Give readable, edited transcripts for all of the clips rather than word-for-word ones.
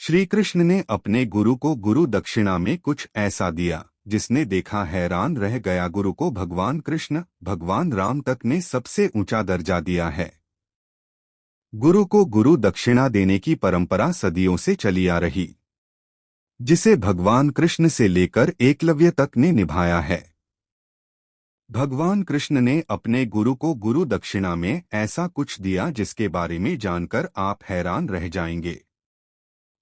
श्री कृष्ण ने अपने गुरु को गुरु दक्षिणा में कुछ ऐसा दिया जिसने देखा हैरान रह गया। गुरु को भगवान कृष्ण भगवान राम तक ने सबसे ऊंचा दर्जा दिया है। गुरु को गुरु दक्षिणा देने की परंपरा सदियों से चली आ रही, जिसे भगवान कृष्ण से लेकर एकलव्य तक ने निभाया है। भगवान कृष्ण ने अपने गुरु को गुरु दक्षिणा में ऐसा कुछ दिया जिसके बारे में जानकर आप हैरान रह जाएंगे।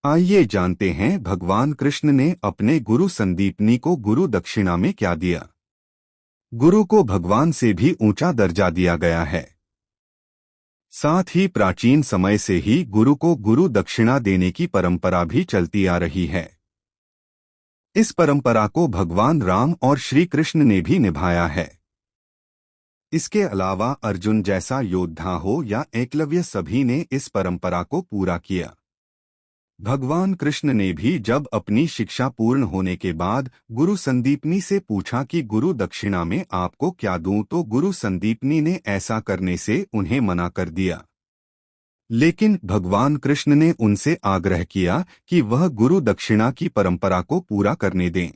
आइए जानते हैं भगवान कृष्ण ने अपने गुरु संदीपनी को गुरु दक्षिणा में क्या दिया। गुरु को भगवान से भी ऊंचा दर्जा दिया गया है। साथ ही प्राचीन समय से ही गुरु को गुरु दक्षिणा देने की परंपरा भी चलती आ रही है। इस परंपरा को भगवान राम और श्री कृष्ण ने भी निभाया है। इसके अलावा अर्जुन जैसा योद्धा हो या एकलव्य, सभी ने इस परंपरा को पूरा किया। भगवान कृष्ण ने भी जब अपनी शिक्षा पूर्ण होने के बाद गुरु संदीपनी से पूछा कि गुरु दक्षिणा में आपको क्या दूं, तो गुरु संदीपनी ने ऐसा करने से उन्हें मना कर दिया। लेकिन भगवान कृष्ण ने उनसे आग्रह किया कि वह गुरु दक्षिणा की परंपरा को पूरा करने दें।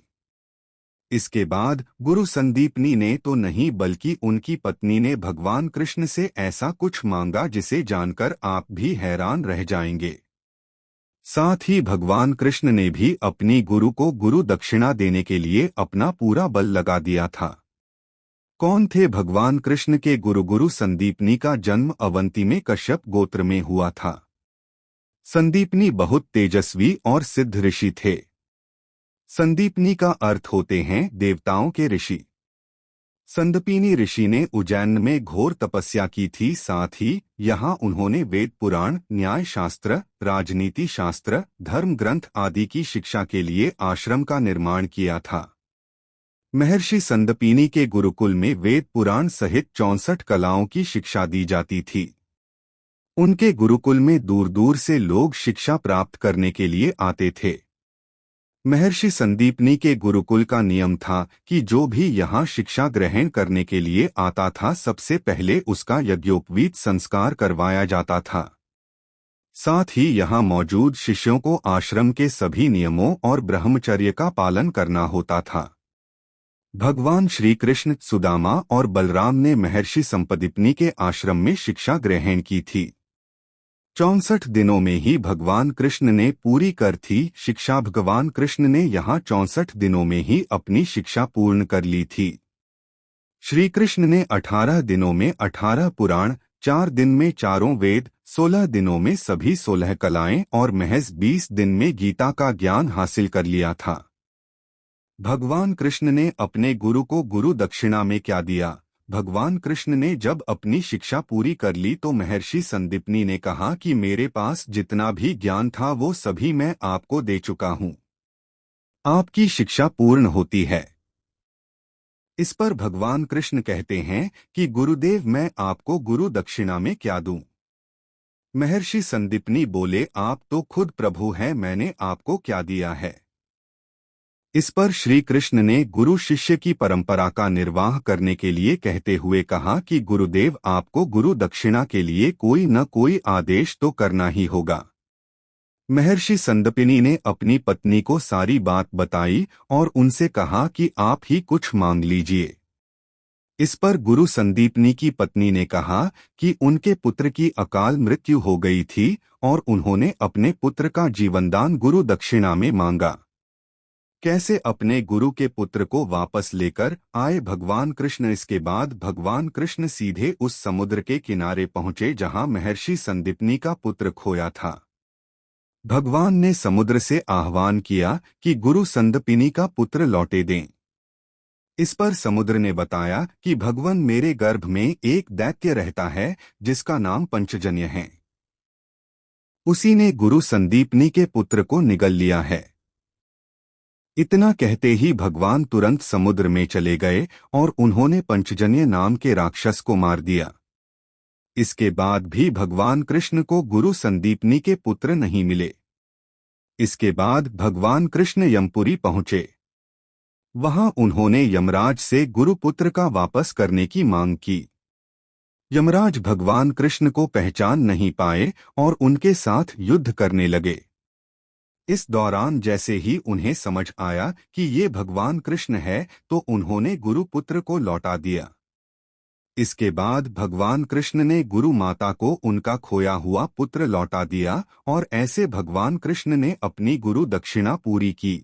इसके बाद गुरु संदीपनी ने तो नहीं बल्कि उनकी पत्नी ने भगवान कृष्ण से ऐसा कुछ मांगा जिसे जानकर आप भी हैरान रह जाएंगे। साथ ही भगवान कृष्ण ने भी अपनी गुरु को गुरु दक्षिणा देने के लिए अपना पूरा बल लगा दिया था। कौन थे भगवान कृष्ण के गुरु? गुरु संदीपनी का जन्म अवंती में कश्यप गोत्र में हुआ था। संदीपनी बहुत तेजस्वी और सिद्ध ऋषि थे। संदीपनी का अर्थ होते हैं देवताओं के ऋषि। संदीपनी ऋषि ने उज्जैन में घोर तपस्या की थी। साथ ही यहाँ उन्होंने वेद पुराण, न्याय शास्त्र, राजनीति शास्त्र, धर्म ग्रंथ आदि की शिक्षा के लिए आश्रम का निर्माण किया था। महर्षि संदीपनी के गुरुकुल में वेद पुराण सहित 64 कलाओं की शिक्षा दी जाती थी। उनके गुरुकुल में दूर दूर से लोग शिक्षा प्राप्त करने के लिए आते थे। महर्षि संदीपनी के गुरुकुल का नियम था कि जो भी यहाँ शिक्षा ग्रहण करने के लिए आता था, सबसे पहले उसका यज्ञोपवीत संस्कार करवाया जाता था। साथ ही यहाँ मौजूद शिष्यों को आश्रम के सभी नियमों और ब्रह्मचर्य का पालन करना होता था। भगवान श्री कृष्ण, सुदामा और बलराम ने महर्षि संदीपनी के आश्रम में शिक्षा ग्रहण की थी। 64 दिनों में ही भगवान कृष्ण ने पूरी कर थी शिक्षा। भगवान कृष्ण ने यहाँ 64 दिनों में ही अपनी शिक्षा पूर्ण कर ली थी। श्री कृष्ण ने 18 दिनों में 18 पुराण, 4 दिन में चारों वेद, 16 दिनों में सभी 16 कलाएं और महज 20 दिन में गीता का ज्ञान हासिल कर लिया था। भगवान कृष्ण ने अपने गुरु को गुरु दक्षिणा में क्या दिया? भगवान कृष्ण ने जब अपनी शिक्षा पूरी कर ली तो महर्षि संदीपनी ने कहा कि मेरे पास जितना भी ज्ञान था वो सभी मैं आपको दे चुका हूँ, आपकी शिक्षा पूर्ण होती है। इस पर भगवान कृष्ण कहते हैं कि गुरुदेव, मैं आपको गुरु दक्षिणा में क्या दूं? महर्षि संदीपनी बोले, आप तो खुद प्रभु हैं, मैंने आपको क्या दिया है? इस पर श्री कृष्ण ने गुरु शिष्य की परंपरा का निर्वाह करने के लिए कहते हुए कहा कि गुरुदेव, आपको गुरु दक्षिणा के लिए कोई न कोई आदेश तो करना ही होगा। महर्षि संदीपनी ने अपनी पत्नी को सारी बात बताई और उनसे कहा कि आप ही कुछ मांग लीजिए। इस पर गुरु संदीपनी की पत्नी ने कहा कि उनके पुत्र की अकाल मृत्यु हो गई थी और उन्होंने अपने पुत्र का जीवनदान गुरु दक्षिणा में मांगा। कैसे अपने गुरु के पुत्र को वापस लेकर आए भगवान कृष्ण? इसके बाद भगवान कृष्ण सीधे उस समुद्र के किनारे पहुंचे जहां महर्षि संदीपनी का पुत्र खोया था। भगवान ने समुद्र से आह्वान किया कि गुरु संदीपनी का पुत्र लौटे दें। इस पर समुद्र ने बताया कि भगवान, मेरे गर्भ में एक दैत्य रहता है जिसका नाम पंचजन्य है। उसी ने गुरु संदीपनी के पुत्र को निगल लिया है। इतना कहते ही भगवान तुरंत समुद्र में चले गए और उन्होंने पंचजन्य नाम के राक्षस को मार दिया। इसके बाद भी भगवान कृष्ण को गुरु संदीपनी के पुत्र नहीं मिले। इसके बाद भगवान कृष्ण यमपुरी पहुंचे। वहां उन्होंने यमराज से गुरुपुत्र का वापस करने की मांग की। यमराज भगवान कृष्ण को पहचान नहीं पाए और उनके साथ युद्ध करने लगे। इस दौरान जैसे ही उन्हें समझ आया कि ये भगवान कृष्ण है तो उन्होंने गुरु पुत्र को लौटा दिया। इसके बाद भगवान कृष्ण ने गुरु माता को उनका खोया हुआ पुत्र लौटा दिया और ऐसे भगवान कृष्ण ने अपनी गुरु दक्षिणा पूरी की।